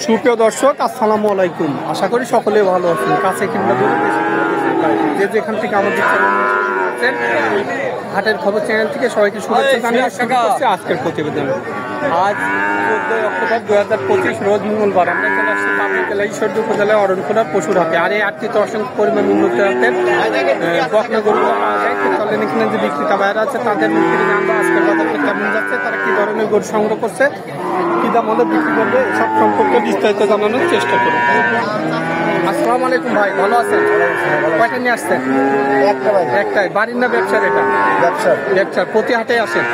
সুপ্রিয় দর্শক, আসসালামু আলাইকুম। আশা করি সকলে ভালো আছেন। কাছে কিংবা দূরে যে যেখান থেকে আমাদের হাটের খবর চ্যানেল থেকে সবাইকে শুভেচ্ছা জানিয়ে শুরু করছি আজকের প্রতিবেদন। আজ 14 অক্টোবর 2025 রোজ মঙ্গলবার। আমরা চলে আসছি পাবনা জেলা ঈশ্বরদী উপজেলায় অরণখোলার পশুর হাটে। আর এই হাটটিতে অসংখ্য পরিমাণ উন্নত জাতের বকনা গরুগুলো পাওয়া যায়। চলেন এখানে যে বিক্রেতা বাইরে আছে তাদের মুখ থেকে জানবো আজকের বাজারটা কেমন যাচ্ছে, তারা কি ধরনের গরু সংগ্রহ করছে, কি দাম হলে বিক্রি করবে, সব সম্পর্কে বিস্তারিত জানানোর চেষ্টা করুন। আসসালামু আলাইকুম ভাই, ভালো আছেন? কয়টা নিয়ে আসছেন? একটাই। বাড়ির না ব্যবসার? এটা ব্যবসার। প্রতি হাটে আসেন।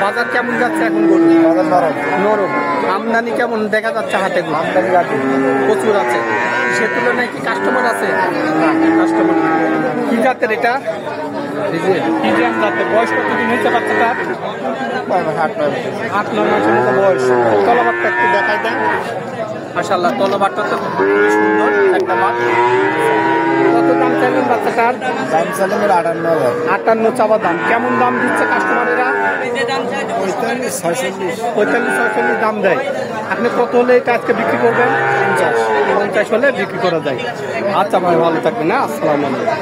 বাজার কেমন যাচ্ছে এখন গরু? নরম। আমদানি কেমন দেখা যাচ্ছে হাটে? প্রচুর আছে। সে তুলনায় কি কাস্টমার আছে? কাস্টমার। কি জাতের এটা? ফিজিয়ান জাতের। বয়স কতদিন হয়েছে বাচ্চাটা? 8-9 মাসের মতো বয়স। তলাবারটা একটু দেখাই দেন। মাশাআল্লাহ, তলাবারটা তো খুবই সুন্দর একটা বাট। কত দাম চাইলেন বাচ্চাটার? দাম চাইলেন 58,000 চাওয়া দাম। কেমন দাম দিচ্ছে কাস্টমারেরা? 45-46 দাম দেয়। আপনি কত হলে এটা আজকে বিক্রি করবেন? 50 হলে বিক্রি করা যায়। আচ্ছা ভাই, ভালো থাকবেন। না, আসসালামু আলাইকুম।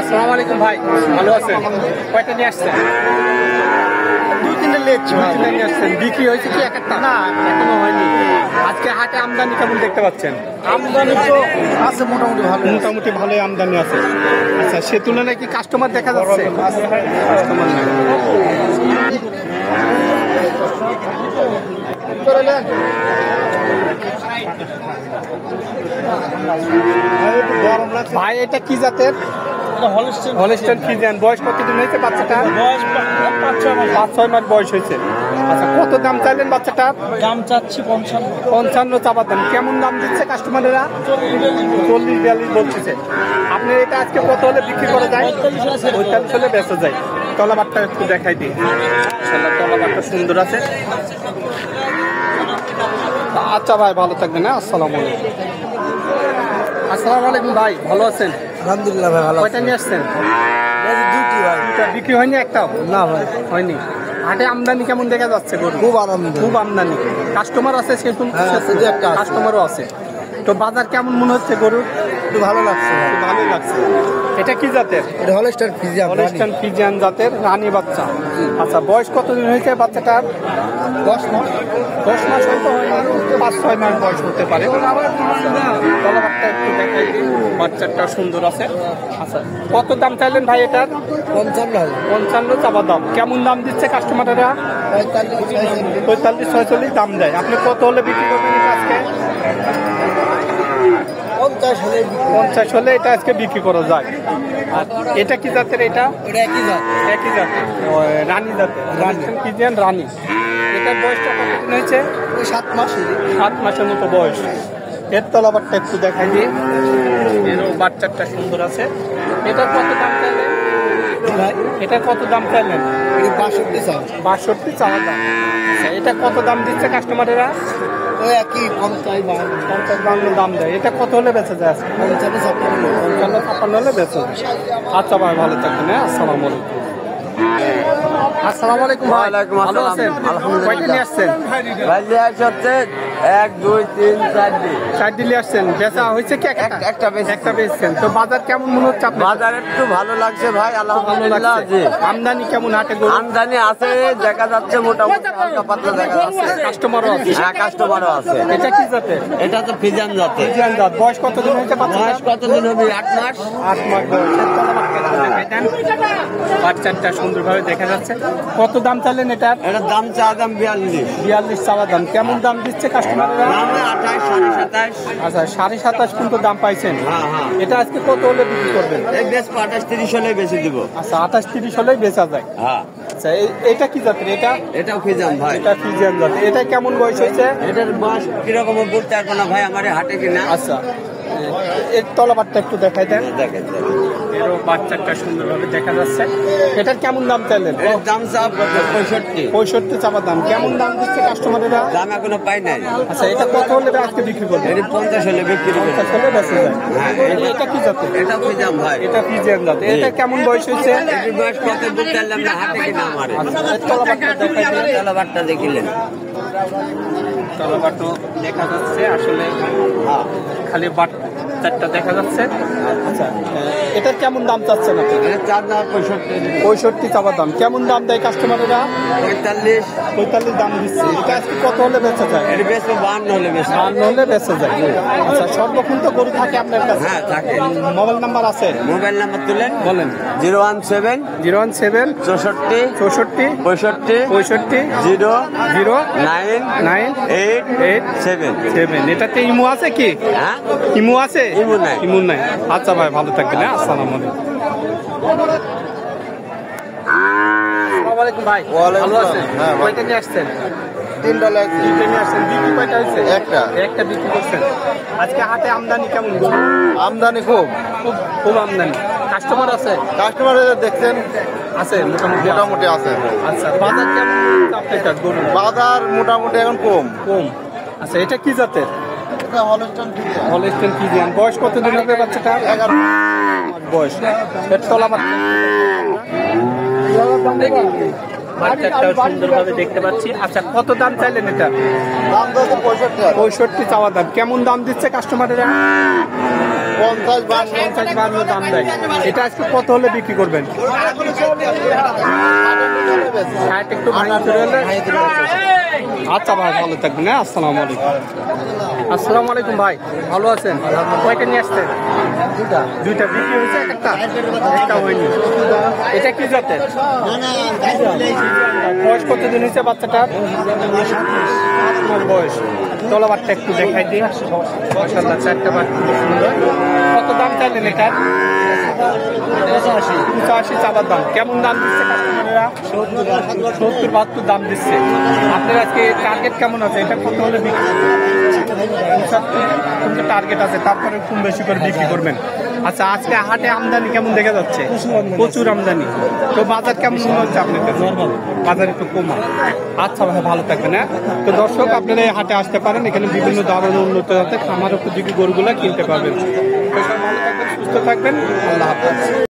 আসসালামু আলাইকুম ভাই, ভালো আছেন? কয়টা নিয়ে আসছেন? 2-3 নিয়ে আসছেন। বিক্রি হয়েছে কি একটা? না, এখনো হয়নি। আজকে হাটে আমদানি কেমন দেখতে পাচ্ছেন? আমদানি তো আছে মোটামুটি ভালো। মোটামুটি ভালোই আমদানি আছে। আচ্ছা, সে তুলনায় কি কাস্টমার দেখা যাচ্ছে? কাস্টমার নাই। ভাই, এটা কি জাতের? Holstein Friesian. বয়স কতদিন হয়েছে বাচ্চাটা? 5-6 মাস বয়স হয়েছে। আচ্ছা, কত দাম চাইলেন বাচ্চাটার? দাম চাচ্ছি 55 চাবার দাম। কেমন দাম দিচ্ছে কাস্টমারেরা? 40-42 বলতেছে। আপনি এটা আজকে কত হলে বিক্রি করা যায়? 45 হলে বেচা যায়। তলাবারটা একটু দেখাই দিই। তলাবারটা সুন্দর আছে। আচ্ছা ভাই, ভালো থাকবেন। না, আসসালামু আলাইকুম। আসসালামু আলাইকুম ভাই, ভালো আছেন? আলহামদুলিল্লাহ ভাই, ভালো। কয়টা নিয়ে আসছেন? দুটি ভাই। বিক্রি হয়নি একটাও? না ভাই, হয়নি। হাটে আমদানি কেমন দেখা যাচ্ছে? খুব আমদানি। কাস্টমার আছে? কাস্টমারও আছে। তো বাজার কেমন মনে হচ্ছে গরুর? একটু ভালো লাগছে ভাই। ভালোই লাগছে। এটা কি জাতের? এটা হলস্টাইন ফ্রিজিয়ান জাতের রানী বাচ্চা। আচ্ছা, বয়স কতদিন হয়েছে বাচ্চাটার? 10 মাস। 10 মাস হয়তো হয়নি, 5-6 মাস বয়স হতে পারে। তলাবারটা একটু দেখাই দিই। বাচ্চাটা সুন্দর আছে। আচ্ছা, কত দাম চাইলেন ভাই এটার? 55 চাওয়া দাম। কেমন দাম দিচ্ছে কাস্টমারেরা? 45-46 দাম দেয়। আপনি কত হলে বিক্রি করবেন এটা আজকে? 50 হলে এটা আজকে বিক্রি করা যায়। আর এটা কি জাতের? এটা একই জাতের রানী জাতের। ফ্রিজিয়ান রানী। এটার বয়সটা কতদিন হয়েছে? 7 মাস। 7 মাসের মতো বয়স। এর তলাবারটা একটু দেখাই দিই। এরও বাচ্চাটা সুন্দর আছে। এটার কত দাম চাইলেন? এটার কত দাম চাইলেন? 62 চাওয়া দাম। আচ্ছা, এটা কত দাম দিচ্ছে কাস্টমারেরা? ওই একই 50-52 দাম দেয়। এটা কত হলে বেচা যায়? 55-56 হলে বেচা যায়। আচ্ছা ভাই, ভালো থাকবেন। হ্যাঁ, আসসালামু আলাইকুম। আসসালামু আলাইকুম ভাই, ভালো আছেন? কয়টা নিয়ে আসছেন? 1 2 3 4 4 দিলে আসছেন। বেচা হয়েছে কি? একটা বেচছেন। তো বাজার কেমন মনে হচ্ছে আপনার? বাজার একটু ভালো লাগছে ভাই, ভালো আলহামদুলিল্লাহ। লাগছে। আমদানি কেমন হাটে গরু? আমদানি আছে, দেখা যাচ্ছে মোটামুটি হালকা পাতলা দেখা যাচ্ছে। কাস্টমারও আছে? হ্যাঁ, কাস্টমারও আছে। এটা কি জাতের? এটা তো ফিজান জাতের। ফ্রিজিয়ান জাত। বয়স কতদিন হয়েছে বাচ্চাটার? বয়স কতদিন হবে? 8 মাস। 8 মাস বয়স। বাচ্চাটা সুন্দরভাবে দেখা যাচ্ছে। কত দাম চাইলেন এটার? এটার দাম চা দাম 42 চাওয়া দাম। কেমন দাম দিচ্ছে কাস্টমাররা? দামে 28 27.5। আচ্ছা, 27.5 কিন্তু দাম পাইছেন। হ্যাঁ। এটা আজকে কত হলে বিক্রি করবেন? এই বেশ 28-30 হলে বেশি দিব। আচ্ছা, 28-30 হলেই বেচা যায়। হ্যাঁ। আচ্ছা, এটা কি জাতের? এটাও ফিজান ভাই। এটা ফ্রিজিয়ান জাত। এটা কেমন বয়স হয়েছে? এটার বয়স কিরকম বলতে পারবো না ভাই, আমার হাটে কিনা। আচ্ছা, এর তলাবারটা একটু দেখাই দেন। দেখেন এরও বাচ্চাটা সুন্দরভাবে দেখা যাচ্ছে। এটার কেমন দাম চাইলেন? এর দাম চাপ 65 চাপা দাম। কেমন দাম দিচ্ছে কাস্টমারেরা? দাম এখনো পাই নাই। আচ্ছা, এটা কত হলে আজকে বিক্রি করবে? এটা 50 হলে বিক্রি করব। 50 হলে বেচা যায়। হ্যাঁ। এটা কি জাতের? এটা ফিজান ভাই। এটা ফ্রিজিয়ান জাত। এটা কেমন বয়স হয়েছে? এর বয়স কত বলতে পারলাম না, হাটে কিনা আমার। আচ্ছা, এর তলাবারটা দেখাই দিন। তলাবারটা দেখিলেন। তলাবাটও দেখা যাচ্ছে, আসলে খালি বাট চারটা দেখা যাচ্ছে। আচ্ছা, এটার কেমন দাম চাচ্ছেন আপনি? 65 চাওয়ার দাম। কেমন দাম দেয় কাস্টমারেরা? 45 দাম দিচ্ছে। এটা আজকে কত হলে বেচা যায়? 52 হলে বেচা যায়। আচ্ছা, সর্বক্ষণ তো গরু থাকে আপনার কাছে? হ্যাঁ, থাকে। মোবাইল নাম্বার আছে? মোবাইল নাম্বার তুলেন, বলেন। 017 017 64 64 65 65 0 0 9 9 8 8 7। 7। এটাতে ইমো আছে কি? হ্যাঁ, ইমো আছে? ইমো নাই। ইমো নাই। আচ্ছা ভাই, ভালো থাকবেন। হ্যাঁ, আসসালামু আলাইকুম। আসসালামু আলাইকুম ভাই। ওয়ালাইকুম ভালো আছেন? আসসালাম। হ্যাঁ, ভালো। কয়টা নিয়ে আসছেন? $3 তিনটে নিয়ে আসছেন। বিক্রি কয়টা হয়েছে? একটা বিক্রি করছেন। আজকে হাটে আমদানি কেমন? গরু আমদানি খুব খুব আমদানি। কাস্টমার আছে? কাস্টমার দেখছেন আছে মোটামুটি। মোটামুটি আছে। আচ্ছা, বাজার কেমন আপনার কাছে গরু? বাজার মোটামুটি এখন কম। কম। আচ্ছা, এটা কি জাতের? Holstein Friesian. বয়স কত দিন হবে বাচ্চাটা? 11 মাস বয়স। এর তলা বাচ্চাটাও সুন্দরভাবে দেখতে পাচ্ছি। আচ্ছা, কত দাম চাইলেন এটা? দাম তো 65 65 চাওয়া দাম। কেমন দাম দিচ্ছে কাস্টমারেরা? 50 52 দাম দেয়। এটা আজকে কত হলে বিক্রি করবেন? 60 একটু ভাঙচুর হলে। আচ্ছা ভাই, ভালো থাকবেন। হ্যাঁ, আসসালামু আলাইকুম। আসসালামু আলাইকুম ভাই, ভালো আছেন? কয়টা নিয়ে আসছেন? দুইটা বিক্রি হয়েছে, একটা হয়নি। এটা কি জাতের? বয়স কত দিন হয়েছে বাচ্চাটার? 7 মাস বয়স। তলাবারটা একটু দেখাই দিই। মাশাআল্লাহ, চারটা বার খুব সুন্দর। কত দাম চাইলেন এটার? 85 চাবার দাম। কেমন দাম দিচ্ছে কাস্টমারেরা? 70-72 দাম দিচ্ছে। আপনার আজকে টার্গেট কেমন আছে? এটা কত হলে বিক্রি? 75 টার্গেট আছে, তারপরে কম বেশি করে বিক্রি করবেন। আচ্ছা, আজকে হাটে আমদানি কেমন দেখা যাচ্ছে? প্রচুর আমদানি। তো বাজার কেমন মনে হচ্ছে আপনার কাছে? বাজার একটু কমা। আচ্ছা ভাই, ভালো থাকবেন। হ্যাঁ, তো দর্শক, আপনারা এই হাটে আসতে পারেন। এখানে বিভিন্ন ধরনের উন্নত জাতের খামার উপযোগী গরুগুলা কিনতে পারবেন। তো সবাই ভালো থাকবেন, সুস্থ থাকবেন। আল্লাহ হাফেজ।